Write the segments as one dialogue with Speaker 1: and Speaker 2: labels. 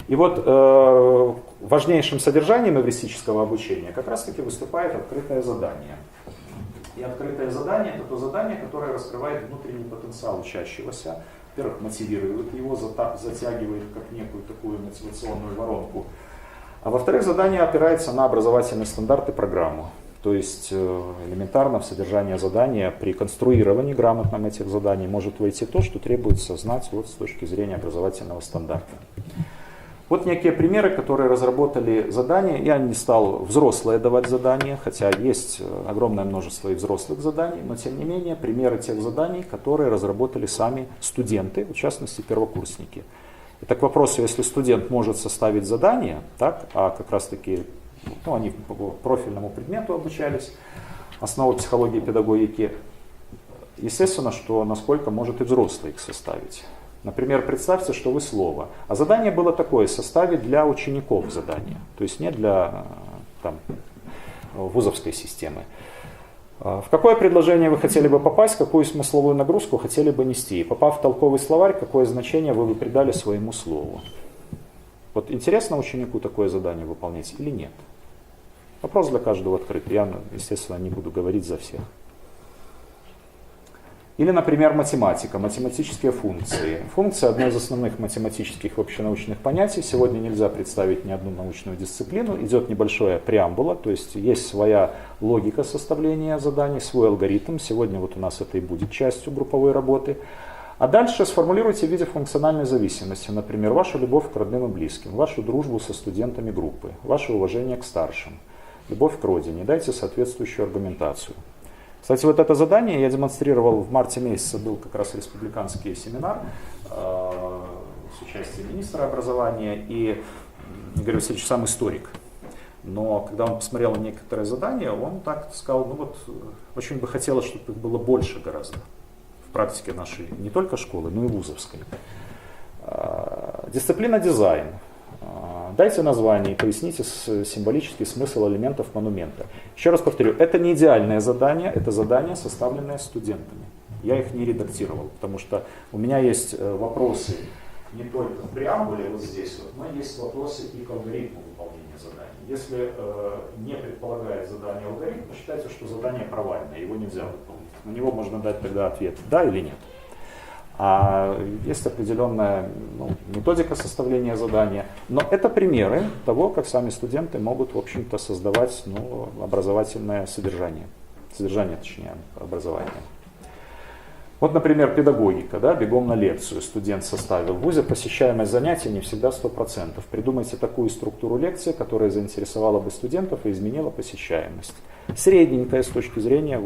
Speaker 1: И вот важнейшим содержанием эвристического обучения как раз таки выступает открытое задание. И открытое задание — это то задание, которое раскрывает внутренний потенциал учащегося. Во-первых, мотивирует его, затягивает как некую такую мотивационную воронку. А во-вторых, задание опирается на образовательный стандарт и программу. То есть элементарно в содержание задания при конструировании грамотном этих заданий может войти то, что требуется знать вот с точки зрения образовательного стандарта. Вот некие примеры, которые разработали задания. Я не стал взрослые давать задания, хотя есть огромное множество и взрослых заданий, но тем не менее примеры тех заданий, которые разработали сами студенты, в частности первокурсники. Это к вопросу, если студент может составить задание, так, а как раз таки они по профильному предмету обучались, основы психологии и педагогики, естественно, что насколько может и взрослый их составить. Например, представьте, что вы слово. А задание было такое: составить для учеников задание, то есть не для вузовской системы. В какое предложение вы хотели бы попасть, какую смысловую нагрузку хотели бы нести? И попав в толковый словарь, какое значение вы бы придали своему слову? Вот интересно ученику такое задание выполнять или нет? Вопрос для каждого открыт. Я, естественно, не буду говорить за всех. Или, например, математика, математические функции. Функция — одно из основных математических общенаучных понятий. Сегодня нельзя представить ни одну научную дисциплину. Идет небольшая преамбула, то есть есть своя логика составления заданий, свой алгоритм. Сегодня вот у нас это и будет частью групповой работы. А дальше сформулируйте в виде функциональной зависимости, например, вашу любовь к родным и близким, вашу дружбу со студентами группы, ваше уважение к старшим, любовь к родине. Дайте соответствующую аргументацию. Кстати, вот это задание я демонстрировал в марте месяце, был как раз республиканский семинар с участием министра образования, и Игорь Васильевич сам историк. Но когда он посмотрел на некоторые задания, он так сказал: ну вот, очень бы хотелось, чтобы их было больше гораздо в практике нашей, не только школы, но и вузовской. Дисциплина дизайн. Дайте название и поясните символический смысл элементов монумента. Еще раз повторю, это не идеальное задание, это задание, составленное студентами. Я их не редактировал, потому что у меня есть вопросы не только в преамбуле, вот здесь, но есть вопросы и к алгоритму выполнения заданий. Если не предполагает задание алгоритм, считайте, что задание провальное, его нельзя выполнить. На него можно дать тогда ответ «да» или «нет». А есть определенная методика составления задания. Но это примеры того, как сами студенты могут, в общем-то, создавать образовательное содержание. Содержание, точнее, образования. Вот, например, педагогика, да, бегом на лекцию студент составил. В вузе посещаемость занятий не всегда 100%. Придумайте такую структуру лекции, которая заинтересовала бы студентов и изменила посещаемость. Средненькое с точки зрения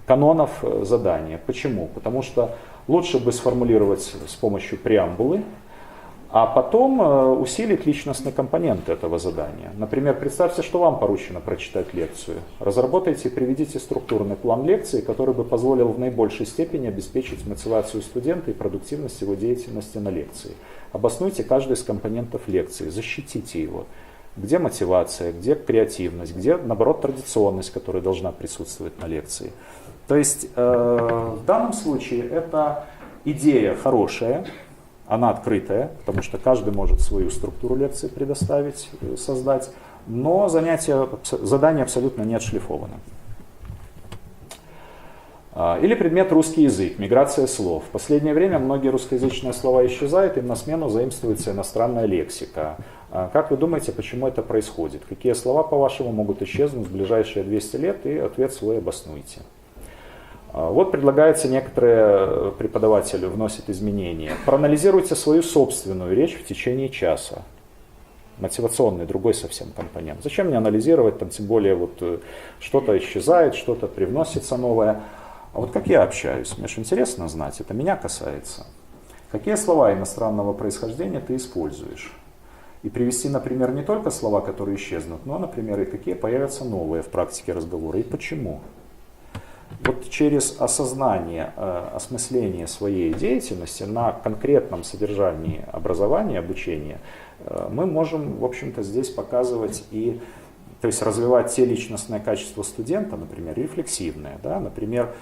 Speaker 1: канонов задания. Почему? Потому что лучше бы сформулировать с помощью преамбулы, а потом усилить личностный компонент этого задания. Например, представьте, что вам поручено прочитать лекцию. Разработайте и приведите структурный план лекции, который бы позволил в наибольшей степени обеспечить мотивацию студента и продуктивность его деятельности на лекции. Обоснуйте каждый из компонентов лекции, защитите его. Где мотивация, где креативность, где, наоборот, традиционность, которая должна присутствовать на лекции. То есть в данном случае эта идея хорошая, она открытая, потому что каждый может свою структуру лекции предоставить, создать, но задание абсолютно не отшлифовано. Или предмет русский язык, миграция слов. В последнее время многие русскоязычные слова исчезают, им на смену заимствуется иностранная лексика. Как вы думаете, почему это происходит? Какие слова, по-вашему, могут исчезнуть в ближайшие 200 лет? И ответ свой обоснуйте. Вот предлагается, некоторые преподаватели вносят изменения. Проанализируйте свою собственную речь в течение часа. Мотивационный, другой совсем компонент. Зачем мне анализировать, там, тем более что-то исчезает, что-то привносится новое. А вот как я общаюсь, мне же интересно знать, это меня касается. Какие слова иностранного происхождения ты используешь? И привести, например, не только слова, которые исчезнут, но, например, и какие появятся новые в практике разговора, и почему. Вот через осознание, осмысление своей деятельности на конкретном содержании образования, обучения, мы можем, в общем-то, здесь показывать то есть развивать те личностные качества студента, например, рефлексивные, да, например,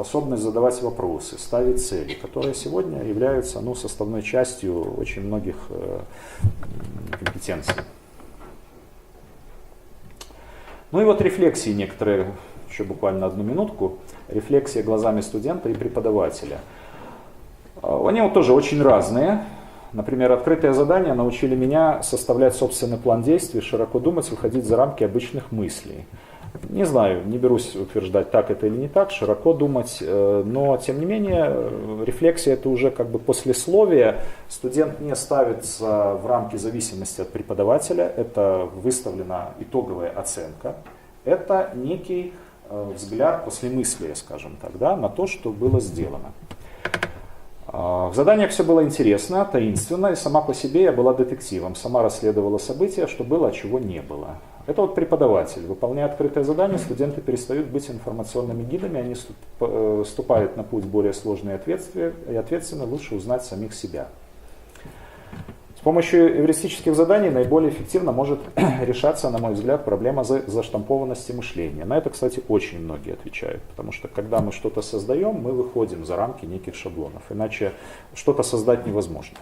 Speaker 1: способность задавать вопросы, ставить цели, которые сегодня являются составной частью очень многих компетенций. Ну и вот рефлексии некоторые, еще буквально одну минутку, рефлексия глазами студента и преподавателя. Они тоже очень разные. Например, открытые задания научили меня составлять собственный план действий, широко думать, выходить за рамки обычных мыслей. Не знаю, не берусь утверждать, так это или не так, широко думать, но тем не менее рефлексия это уже как бы послесловие. Студент не ставится в рамки зависимости от преподавателя, это выставлена итоговая оценка, это некий взгляд послемыслия, скажем так, да, на то, что было сделано. В заданиях все было интересно, таинственно, и сама по себе я была детективом, сама расследовала события, что было, а чего не было. Это вот преподаватель. Выполняя открытое задание, студенты перестают быть информационными гидами, они ступают на путь более сложный и ответственно, лучше узнать самих себя. С помощью эвристических заданий наиболее эффективно может решаться, на мой взгляд, проблема заштампованности мышления. На это, кстати, очень многие отвечают, потому что когда мы что-то создаем, мы выходим за рамки неких шаблонов, иначе что-то создать невозможно.